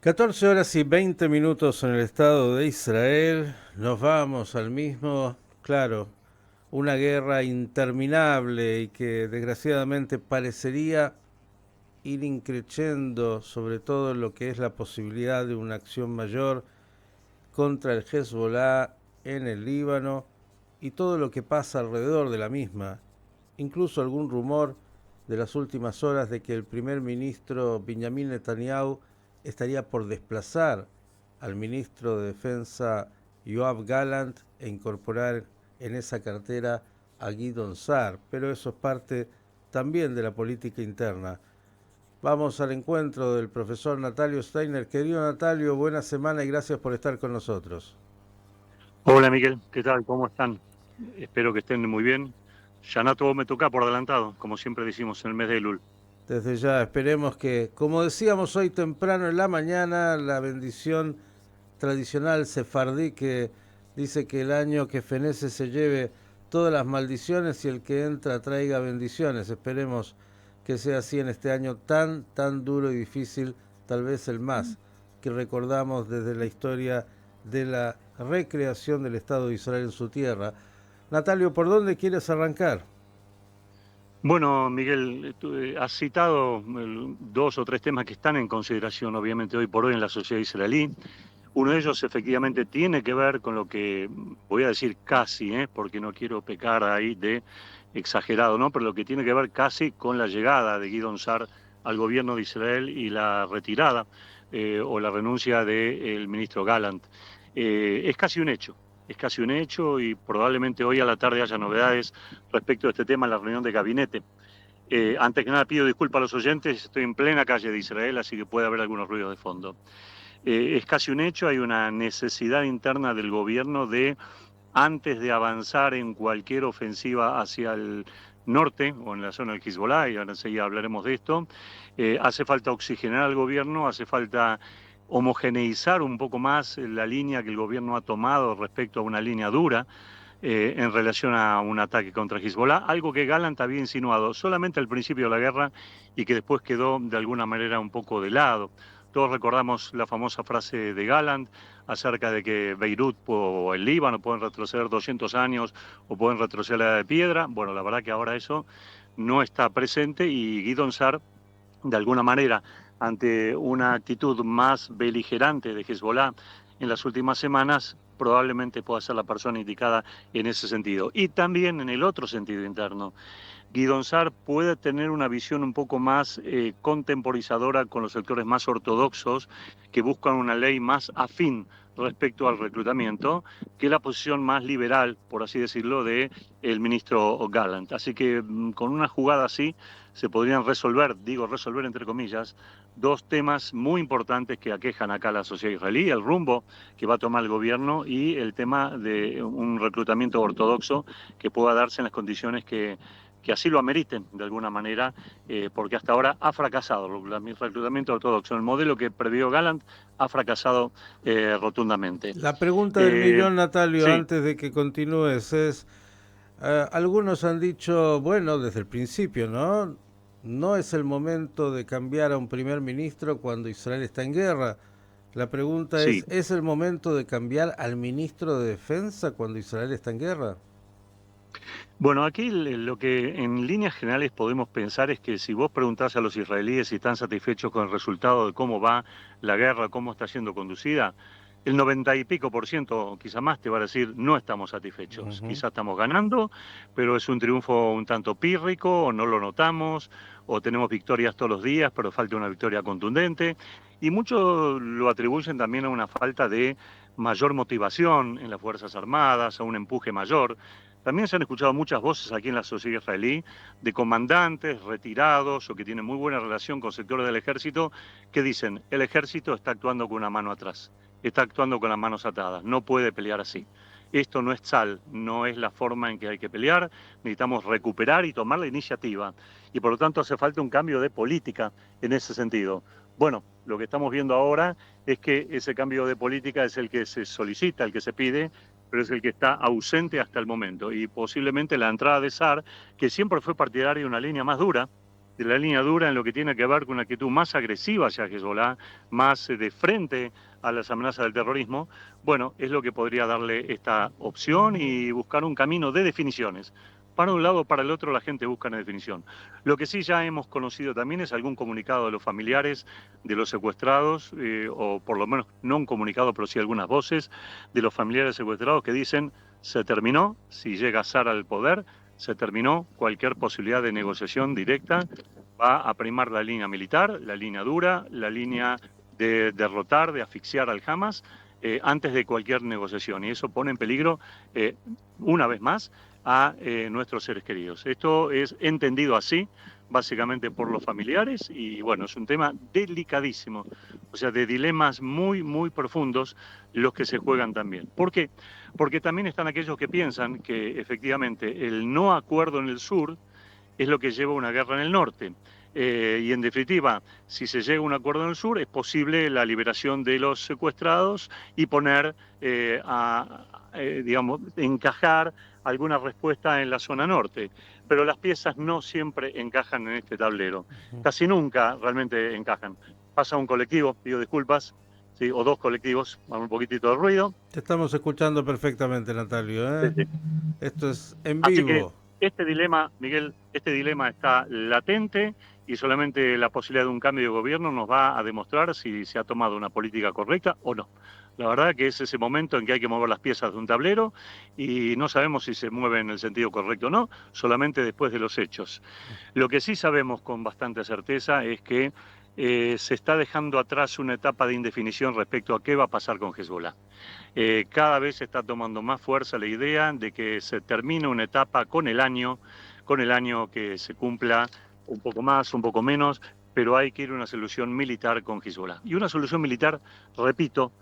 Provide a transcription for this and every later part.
(14:20) en el Estado de Israel. Nos vamos al mismo, claro, una guerra interminable y que desgraciadamente parecería ir increciendo, sobre todo en lo que es la posibilidad de una acción mayor contra el Hezbollah en el Líbano y todo lo que pasa alrededor de la misma. Incluso algún rumor de las últimas horas de que el primer ministro Benjamin Netanyahu estaría por desplazar al ministro de Defensa Yoav Gallant e incorporar en esa cartera a Gideon Sa'ar, pero eso es parte también de la política interna. Vamos al encuentro del profesor Natalio Steiner. Querido Natalio, buena semana y gracias por estar con nosotros. Hola Miguel, ¿qué tal? ¿Cómo están? Espero que estén muy bien. Shana Tov me toca por adelantado, como siempre decimos en el mes de Elul. Desde ya esperemos que, como decíamos hoy temprano en la mañana, la bendición tradicional sefardí que dice que el año que fenece se lleve todas las maldiciones y el que entra traiga bendiciones. Esperemos que sea así en este año tan duro y difícil, tal vez el más, que recordamos desde la historia de la recreación del Estado de Israel en su tierra. Natalio, ¿por dónde quieres arrancar? Bueno, Miguel, tú, has citado dos o tres temas que están en consideración, obviamente, hoy por hoy en la sociedad israelí. Uno de ellos efectivamente tiene que ver con lo que, voy a decir casi, porque no quiero pecar ahí de exagerado, ¿no? Pero lo que tiene que ver casi con la llegada de Gideon Sa'ar al gobierno de Israel y la retirada o la renuncia del ministro Gallant. Es casi un hecho. Es casi un hecho y probablemente hoy a la tarde haya novedades respecto a este tema en la reunión de gabinete. Antes que nada pido disculpas a los oyentes, estoy en plena calle de Israel, así que puede haber algunos ruidos de fondo. Es casi un hecho, hay una necesidad interna del gobierno de, antes de avanzar en cualquier ofensiva hacia el norte o en la zona del Hezbollah, y ahora enseguida hablaremos de esto, hace falta oxigenar al gobierno, hace falta homogeneizar un poco más la línea que el gobierno ha tomado respecto a una línea dura en relación a un ataque contra Hezbollah, algo que Gallant había insinuado solamente al principio de la guerra y que después quedó de alguna manera un poco de lado. Todos recordamos la famosa frase de Gallant acerca de que Beirut o el Líbano pueden retroceder 200 años o pueden retroceder la edad de piedra. Bueno, la verdad que ahora eso no está presente y Gideon Sa'ar, de alguna manera, ante una actitud más beligerante de Hezbollah en las últimas semanas, probablemente pueda ser la persona indicada en ese sentido. Y también en el otro sentido interno. Gideon Sa'ar puede tener una visión un poco más contemporizadora con los sectores más ortodoxos que buscan una ley más afín respecto al reclutamiento que la posición más liberal, por así decirlo, de el ministro Gallant. Así que con una jugada así se podrían resolver, digo resolver entre comillas, dos temas muy importantes que aquejan acá a la sociedad israelí: el rumbo que va a tomar el gobierno y el tema de un reclutamiento ortodoxo que pueda darse en las condiciones que así lo ameriten de alguna manera, porque hasta ahora ha fracasado el reclutamiento ortodoxo. El modelo que previó Gallant ha fracasado rotundamente. La pregunta del millón, Natalio, Sí. antes de que continúes, es, algunos han dicho, bueno, desde el principio, ¿no? No es el momento de cambiar a un primer ministro cuando Israel está en guerra. La pregunta Sí. ¿es el momento de cambiar al ministro de Defensa cuando Israel está en guerra? Bueno, aquí lo que en líneas generales podemos pensar es que si vos preguntás a los israelíes si están satisfechos con el resultado de cómo va la guerra, cómo está siendo conducida, el 90 y pico por ciento, quizá más, te va a decir no estamos satisfechos. Quizá estamos ganando, pero es un triunfo un tanto pírrico, o no lo notamos, o tenemos victorias todos los días, pero falta una victoria contundente. Y muchos lo atribuyen también a una falta de mayor motivación en las Fuerzas Armadas, a un empuje mayor. También se han escuchado muchas voces aquí en la sociedad israelí de comandantes retirados o que tienen muy buena relación con sectores del ejército que dicen: el ejército está actuando con una mano atrás, está actuando con las manos atadas, no puede pelear así. Esto no es Tzal, no es la forma en que hay que pelear, necesitamos recuperar y tomar la iniciativa y por lo tanto hace falta un cambio de política en ese sentido. Bueno, lo que estamos viendo ahora es que ese cambio de política es el que se solicita, el que se pide, pero es el que está ausente hasta el momento. Y posiblemente la entrada de Sa'ar, que siempre fue partidario de una línea más dura, de la línea dura en lo que tiene que ver con una actitud más agresiva hacia Hezbollah, más de frente a las amenazas del terrorismo, bueno, es lo que podría darle esta opción y buscar un camino de definiciones. Para un lado o para el otro la gente busca una definición. Lo que sí ya hemos conocido también es algún comunicado de los familiares de los secuestrados, o por lo menos no un comunicado, pero sí algunas voces de los familiares secuestrados que dicen se terminó, si llega Sara al poder, se terminó cualquier posibilidad de negociación directa, va a primar la línea militar, la línea dura, la línea de derrotar, de asfixiar al Hamas, antes de cualquier negociación. Y eso pone en peligro, una vez más, a nuestros seres queridos. Esto es entendido así, básicamente por los familiares, y bueno, es un tema delicadísimo, o sea, de dilemas muy, muy profundos los que se juegan también. ¿Por qué? Porque también están aquellos que piensan que efectivamente el no acuerdo en el sur es lo que lleva a una guerra en el norte. Y en definitiva, si se llega a un acuerdo en el sur, es posible la liberación de los secuestrados y poner, digamos, encajar alguna respuesta en la zona norte. Pero las piezas no siempre encajan en este tablero. Casi nunca realmente encajan. Pasa un colectivo, pido disculpas, ¿sí? O dos colectivos, con un poquitito de ruido. Te estamos escuchando perfectamente, Natalio, Sí, ¿eh? sí. Esto es en Así que vivo. este dilema, Miguel, este dilema está latente y solamente la posibilidad de un cambio de gobierno nos va a demostrar si se ha tomado una política correcta o no. La verdad que es ese momento en que hay que mover las piezas de un tablero y no sabemos si se mueve en el sentido correcto o no, solamente después de los hechos. Lo que sí sabemos con bastante certeza es que se está dejando atrás una etapa de indefinición respecto a qué va a pasar con Hezbollah. Cada vez se está tomando más fuerza la idea de que se termine una etapa con el año que se cumpla un poco más, un poco menos, pero hay que ir a una solución militar con Hezbollah. Y una solución militar, repito,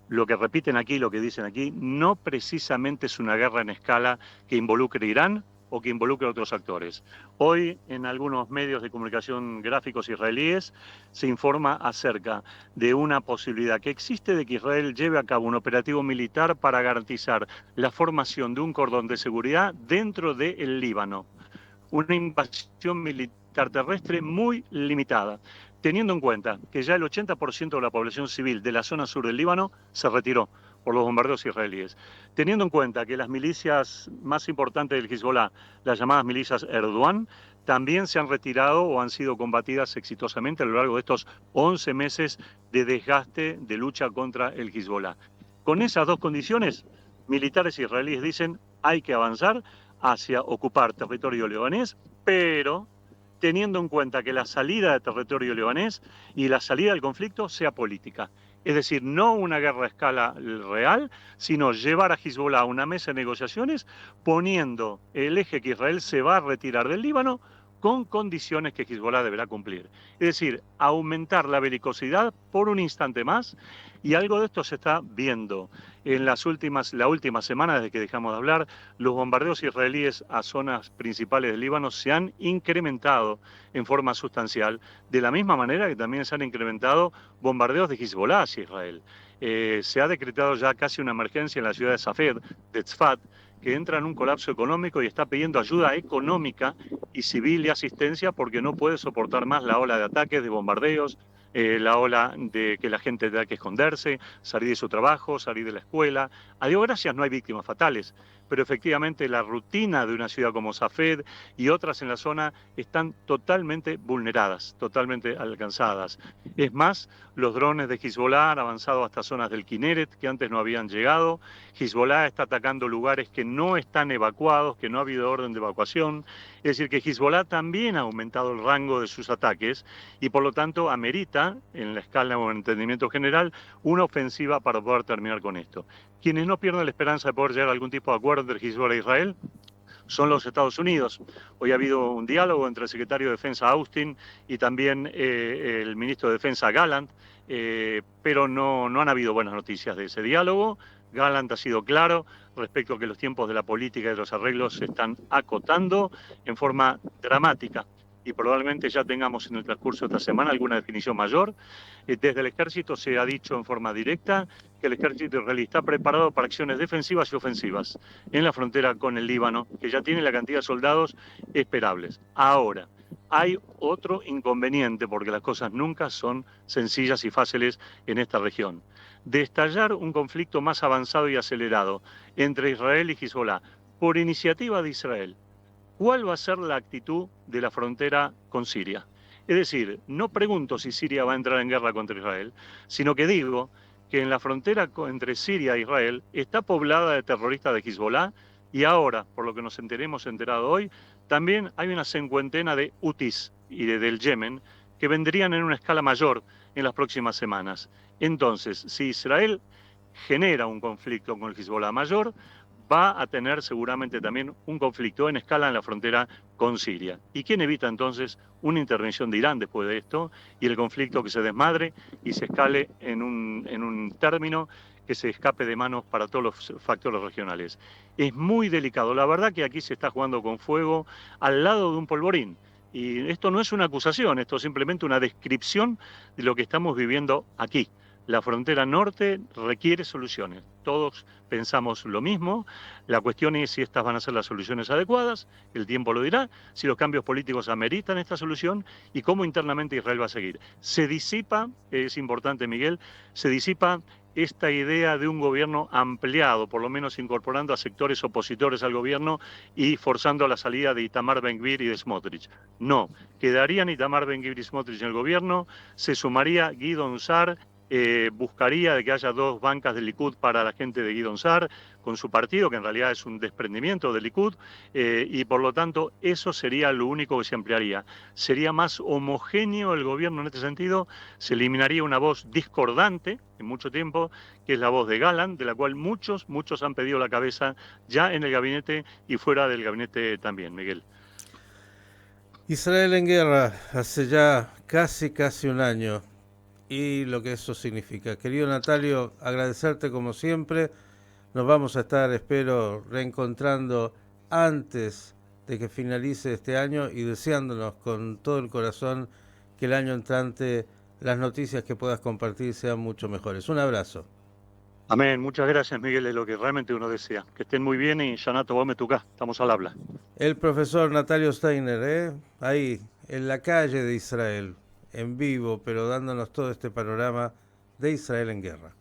lo que repiten aquí, lo que dicen aquí, no precisamente es una guerra en escala que involucre Irán o que involucre a otros actores. Hoy, en algunos medios de comunicación gráficos israelíes, se informa acerca de una posibilidad que existe de que Israel lleve a cabo un operativo militar para garantizar la formación de un cordón de seguridad dentro del Líbano. Una invasión militar terrestre muy limitada, teniendo en cuenta que ya el 80% de la población civil de la zona sur del Líbano se retiró por los bombardeos israelíes. Teniendo en cuenta que las milicias más importantes del Hezbollah, las llamadas milicias Erdogan, también se han retirado o han sido combatidas exitosamente a lo largo de estos 11 meses de desgaste de lucha contra el Hezbollah. Con esas dos condiciones, militares israelíes dicen hay que avanzar hacia ocupar territorio libanés, pero teniendo en cuenta que la salida de territorio libanés y la salida del conflicto sea política. Es decir, no una guerra a escala real, sino llevar a Hezbollah a una mesa de negociaciones poniendo el eje que Israel se va a retirar del Líbano con condiciones que Hezbollah deberá cumplir. Es decir, aumentar la belicosidad por un instante más, y algo de esto se está viendo. En la última semana, desde que dejamos de hablar, los bombardeos israelíes a zonas principales del Líbano se han incrementado en forma sustancial, de la misma manera que también se han incrementado bombardeos de Hezbollah hacia Israel. Se ha decretado ya casi una emergencia en la ciudad de Safed, de Tzfat, que entra en un colapso económico y está pidiendo ayuda económica y civil y asistencia porque no puede soportar más la ola de ataques, de bombardeos, la ola de que la gente tenga que esconderse, salir de su trabajo, salir de la escuela. A Dios gracias no hay víctimas fatales, pero efectivamente la rutina de una ciudad como Safed y otras en la zona están totalmente vulneradas, totalmente alcanzadas. Es más, los drones de Hezbollah han avanzado hasta zonas del Kineret que antes no habían llegado. Hezbollah está atacando lugares que no están evacuados, que no ha habido orden de evacuación. Es decir, que Hezbollah también ha aumentado el rango de sus ataques y por lo tanto amerita, en la escala o en entendimiento general, una ofensiva para poder terminar con esto. Quienes no pierden la esperanza de poder llegar a algún tipo de acuerdo entre Hezbollah e Israel son los Estados Unidos. Hoy ha habido un diálogo entre el secretario de Defensa Austin y también el ministro de Defensa Gallant, pero no han habido buenas noticias de ese diálogo. Gallant ha sido claro respecto a que los tiempos de la política y de los arreglos se están acotando en forma dramática y probablemente ya tengamos en el transcurso de esta semana alguna definición mayor. Desde el ejército se ha dicho en forma directa que el ejército israelí está preparado para acciones defensivas y ofensivas en la frontera con el Líbano, que ya tiene la cantidad de soldados esperables. Ahora, hay otro inconveniente, porque las cosas nunca son sencillas y fáciles en esta región. De estallar un conflicto más avanzado y acelerado entre Israel y Hezbollah, por iniciativa de Israel, ¿cuál va a ser la actitud de la frontera con Siria? Es decir, no pregunto si Siria va a entrar en guerra contra Israel, sino que digo que en la frontera entre Siria e Israel está poblada de terroristas de Hezbollah y ahora, por lo que nos enterado hoy, también hay una cincuentena de Houthis y del Yemen que vendrían en una escala mayor en las próximas semanas. Entonces, si Israel genera un conflicto con el Hezbollah mayor, va a tener seguramente también un conflicto en escala en la frontera con Siria. ¿Y quién evita entonces una intervención de Irán después de esto y el conflicto que se desmadre y se escale en un término que se escape de manos para todos los factores regionales? Es muy delicado. La verdad que aquí se está jugando con fuego al lado de un polvorín. Y esto no es una acusación, esto es simplemente una descripción de lo que estamos viviendo aquí. La frontera norte requiere soluciones. Todos pensamos lo mismo. La cuestión es si estas van a ser las soluciones adecuadas, el tiempo lo dirá, si los cambios políticos ameritan esta solución y cómo internamente Israel va a seguir. Se disipa, es importante Miguel, se disipa esta idea de un gobierno ampliado, por lo menos incorporando a sectores opositores al gobierno y forzando la salida de Itamar Ben-Gvir y de Smotrich. No, quedarían Itamar Ben-Gvir y Smotrich en el gobierno, se sumaría Guidon Sar, buscaría de que haya dos bancas del Likud para la gente de Guidon Sar, con su partido, que en realidad es un desprendimiento del Likud, y por lo tanto eso sería lo único que se ampliaría. Sería más homogéneo el gobierno en este sentido, se eliminaría una voz discordante en mucho tiempo, que es la voz de Gallant, de la cual muchos han pedido la cabeza ya en el gabinete y fuera del gabinete también, Miguel. Israel en guerra hace ya casi un año. Y lo que eso significa. Querido Natalio, agradecerte como siempre. Nos vamos a estar, espero, reencontrando antes de que finalice este año y deseándonos con todo el corazón que el año entrante las noticias que puedas compartir sean mucho mejores. Un abrazo. Amén, muchas gracias Miguel, es lo que realmente uno desea. Que estén muy bien y Yanato, vos me tocás, estamos al habla. El profesor Natalio Steiner, ahí, en la calle de Israel, en vivo, pero dándonos todo este panorama de Israel en guerra.